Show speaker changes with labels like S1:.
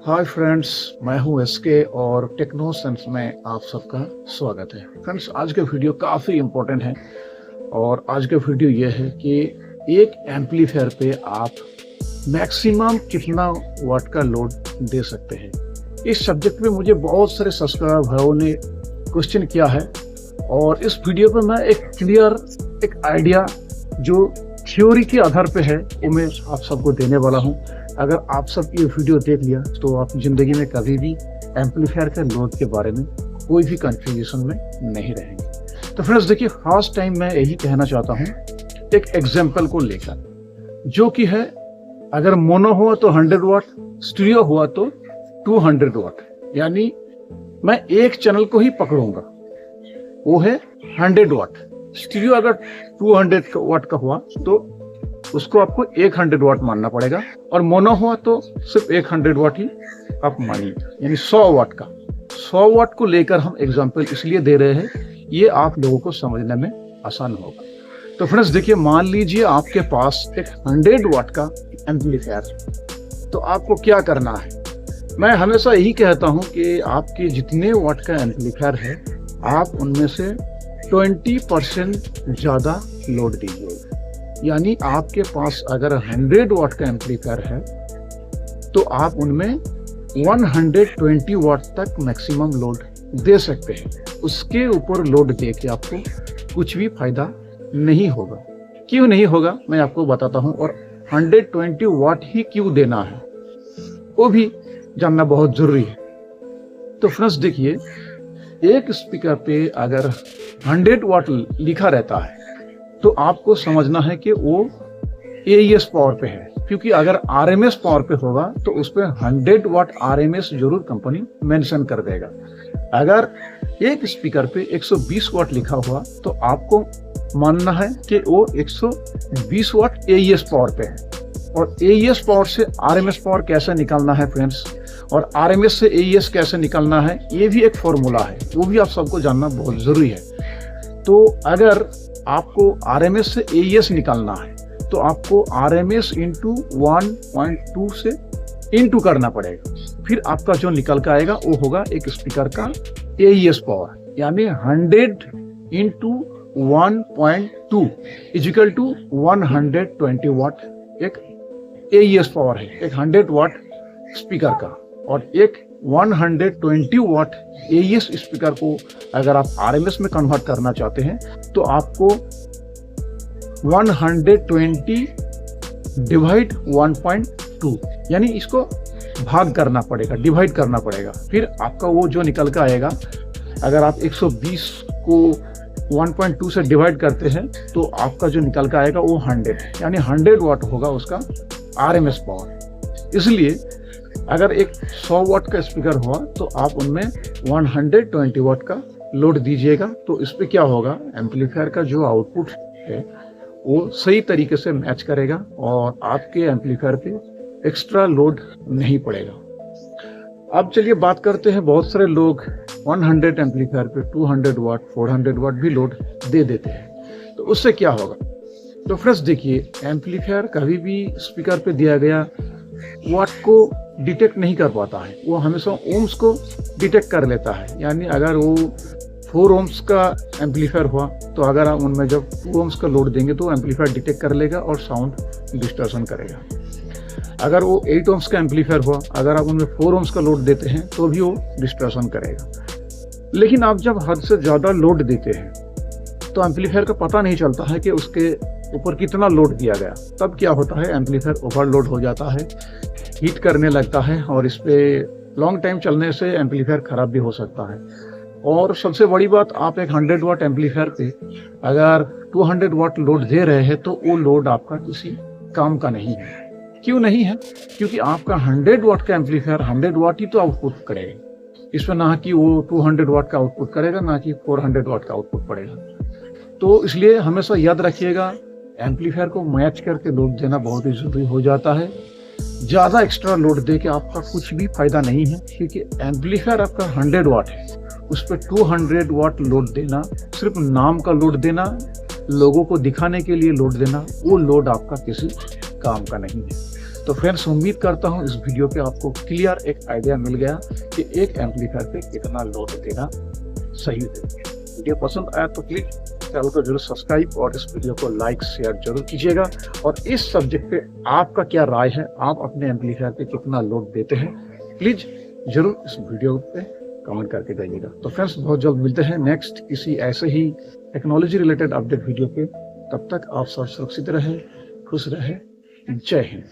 S1: Hi friends, मैं हूं SK और टेक्नो सेंस में आप सबका स्वागत है। फ्रेंड्स, आज का वीडियो काफ़ी इम्पोर्टेंट है और आज का वीडियो ये है कि एक एम्पलीफायर पे आप मैक्सिमम कितना वाट का लोड दे सकते हैं। इस सब्जेक्ट पे मुझे बहुत सारे सब्सक्राइबर भाइयों ने क्वेश्चन किया है और इस वीडियो पे मैं एक क्लियर एक आइडिया जो थ्योरी के आधार पे है वो मैं आप सबको देने वाला हूँ। अगर आप सब ये वीडियो देख लिया तो आप जिंदगी में कभी भी एम्पलीफायर के लोड के बारे में कोई भी कंफ्यूजन में नहीं रहेंगे। तो फ्रेंड्स देखिए, फर्स्ट टाइम मैं यही कहना चाहता हूँ एक एग्जांपल को लेकर, जो कि है अगर मोनो हुआ तो 100 वाट, स्टीरियो हुआ तो 200 वाट। यानी मैं एक चैनल को ही पकड़ूंगा, वो है 100 वाट। स्टीरियो अगर 200 वाट का हुआ तो उसको आपको 100 वाट मानना पड़ेगा, और मोनो हुआ तो सिर्फ 100 वाट ही आप मानिए, यानी 100 वाट का। 100 वाट को लेकर हम एग्जांपल इसलिए दे रहे हैं, ये आप लोगों को समझने में आसान होगा। तो फ्रेंड्स देखिए, मान लीजिए आपके पास एक 100 वाट का एम्पलीफायर, तो आपको क्या करना है। मैं हमेशा यही कहता हूं कि आपके जितने वाट का एम्पलीफायर है, आप उनमें से 20% ज़्यादा लोड दीजिए। यानी आपके पास अगर 100 वाट का एम्पलीफायर है तो आप उनमें 120 वाट तक मैक्सिमम लोड दे सकते हैं। उसके ऊपर लोड दे के आपको कुछ भी फायदा नहीं होगा। क्यों नहीं होगा मैं आपको बताता हूं, और 120 वाट ही क्यों देना है वो भी जानना बहुत जरूरी है। तो फ्रेंड्स देखिए, एक स्पीकर पे अगर 100 वाट लिखा रहता है तो आपको समझना है कि वो AES पावर पे है, क्योंकि अगर RMS पावर पे होगा तो उस पर 100 वाट RMS जरूर कंपनी मेंशन कर देगा। अगर एक स्पीकर पे 120 वाट लिखा हुआ तो आपको मानना है कि वो 120 वाट AES पावर पे है। और AES पावर से RMS पावर कैसे निकालना है फ्रेंड्स, और RMS से AES कैसे निकालना है, ये भी एक फॉर्मूला है, वो भी आप सबको जानना बहुत जरूरी है। तो अगर आपको RMS से AES निकालना है तो आपको RMS इंटू 1.2 से इंटू करना पड़ेगा। फिर आपका जो निकल के आएगा वो होगा एक स्पीकर का AES पावर, यानी 100 इंटू 1.2 इजिकल टू 120 वाट एक AES पावर है, एक 100 वाट स्पीकर का। और एक 120 वाट AES स्पीकर को अगर आप RMS में कन्वर्ट करना चाहते हैं तो आपको 120 डिवाइड 1.2 यानी इसको भाग करना पड़ेगा, डिवाइड करना पड़ेगा। फिर आपका वो जो निकल कर आएगा, अगर आप 120 को 1.2 से डिवाइड करते हैं तो आपका जो निकल कर आएगा वो 100, यानी 100 वाट होगा उसका RMS पावर। इसलिए अगर एक 100 वाट का स्पीकर हुआ तो आप उनमें 120 वाट का लोड दीजिएगा। तो इस पे क्या होगा, एम्पलीफायर का जो आउटपुट है वो सही तरीके से मैच करेगा और आपके एम्पलीफायर पे एक्स्ट्रा लोड नहीं पड़ेगा। अब चलिए बात करते हैं, बहुत सारे लोग 100 एम्पलीफायर पे 200 वाट 400 वाट भी लोड दे देते हैं, तो उससे क्या होगा। तो फ्रेंड्स देखिए, एम्पलीफायर कभी भी स्पीकर पे दिया गया वाट को डिटेक्ट नहीं कर पाता है, वो हमेशा ओम्स को डिटेक्ट कर लेता है। यानी अगर वो 4 ओम्स का एम्पलीफायर हुआ तो अगर आप उनमें जब 2 ओम्स का लोड देंगे तो एम्पलीफायर डिटेक्ट कर लेगा और साउंड डिस्टॉर्शन करेगा। अगर वो 8 ओम्स का एम्पलीफायर हुआ, अगर आप उनमें 4 ओम्स का लोड देते हैं तो भी वो डिस्टॉर्शन करेगा। लेकिन आप जब हद से ज़्यादा लोड देते हैं तो एम्पलीफायर का पता नहीं चलता है कि उसके ऊपर कितना लोड दिया गया। तब क्या होता है, एम्पलीफायर ओवरलोड हो जाता है, हीट करने लगता है, और इस पे लॉन्ग टाइम चलने से एम्पलीफायर खराब भी हो सकता है। और सबसे बड़ी बात, आप एक 100 वाट एम्पलीफायर पे अगर 200 वाट लोड दे रहे हैं तो वो लोड आपका किसी काम का नहीं है। क्यों नहीं है, क्योंकि आपका 100 वाट का एम्पलीफायर 100 वाट ही तो आउटपुट करेगा, इसमें ना कि वो 200 वाट का आउटपुट करेगा, ना कि 400 वाट का आउटपुट पड़ेगा। तो इसलिए हमेशा याद रखिएगा, एम्पलीफायर को मैच करके लोड देना बहुत ही जरूरी हो जाता है। ज़्यादा एक्स्ट्रा लोड दे के आपका कुछ भी फायदा नहीं है, क्योंकि एम्पलीफायर आपका 100 वाट है, उस पर 200 वाट लोड देना, सिर्फ नाम का लोड देना, लोगों को दिखाने के लिए लोड देना, वो लोड आपका किसी काम का नहीं है। तो फ्रेंड्स उम्मीद करता हूँ इस वीडियो पे आपको क्लियर एक आइडिया मिल गया कि एक एम्पलीफायर पे कितना लोड देना सही है। वीडियो पसंद आया तो प्लीज चैनल को जरूर सब्सक्राइब और इस वीडियो को लाइक शेयर जरूर कीजिएगा। और इस सब्जेक्ट पे आपका क्या राय है, आप अपने एम्पलीफायर पे कितना लोड देते हैं, प्लीज जरूर इस वीडियो पे कमेंट करके जाइएगा। तो फ्रेंड्स बहुत जल्द मिलते हैं नेक्स्ट किसी ऐसे ही टेक्नोलॉजी रिलेटेड अपडेट वीडियो पे। तब तक आप सब सुरक्षित रहे, खुश रहे। जय हिंद।